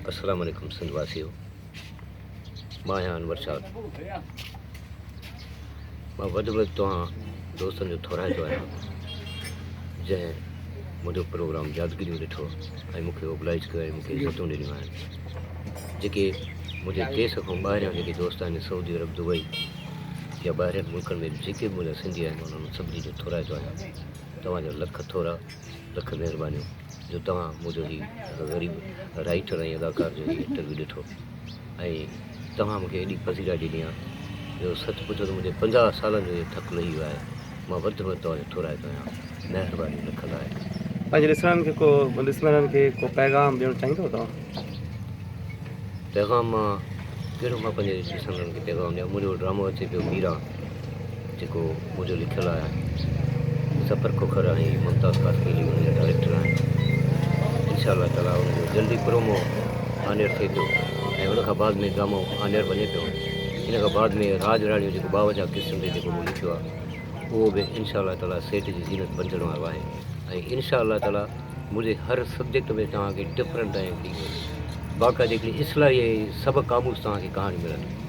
अस्सलाम वालेकुम सिंध वासियो। मां आहियां अनवर शाह। मां वधि वधि तव्हां दोस्तनि जो थोराइंदो आहियां जंहिं मुंहिंजो प्रोग्राम यादगिरियूं ॾिठो ऐं मूंखे ओबलाइज कयो ऐं मूंखे इज़तूं ॾिनियूं आहिनि। जेके मुंहिंजे देश खां ॿाहिरियां जेके दोस्त आहिनि सऊदी अरब दुबई या ॿाहिरियनि मुल्कनि में जेके बि मुंहिंजा सिंधी आहिनि उन्हनि सभिनी जो थोराइंदो आहियां। तव्हांजा लख थोरा, लख महिरबानियूं जो तव्हां मुंहिंजो हीउ ग़रीब राइटर ऐं अदाकार जो हीउ इंटरव्यू ॾिठो ऐं तव्हां मूंखे एॾी पसीरा ॾिनी आहे जो सच पुछो त मुंहिंजे 50 सालनि जो इहो थकु लही वियो आहे। मां वधि वधि तव्हांजो थोराइंदो आहियां। महिरबानी लख लाइ। पंहिंजे ॾिसणनि खे को पैगाम ॾियणु चाहींदो तव्हां? पैगाम मां कहिड़ो मां पंहिंजे ॾिसंदड़नि खे पैगाम ॾियां। मुंहिंजो ड्रामो अचे पियो मीरा, जेको मुंहिंजो लिखियलु आहे। ज़फ़र खोखर ऐं मुमताज़ कासमीली हुन जा डायरेक्टर आहिनि। इंशा अल्लाह ताला हुनजो जल्दी प्रोमो आनेर थिए पियो ऐं उनखां बाद में ड्रामो आनेर वञे पियो। इन खां बाद में राज राणी जेको 52 किस्म ते जेको मूं लिखियो आहे उहो बि इंशा अल्लाह ताला सेठ जी ज़ीनत बणजण वारो आहे। ऐं इंशा अल्लाह ताला मुंहिंजे हर सब्जेक्ट में तव्हांखे डिफरेंट ऐं बाक़ाइदा हिकिड़ी इस्लाही ऐं सभु क़ामूस तव्हांखे कहाणी मिलंदी।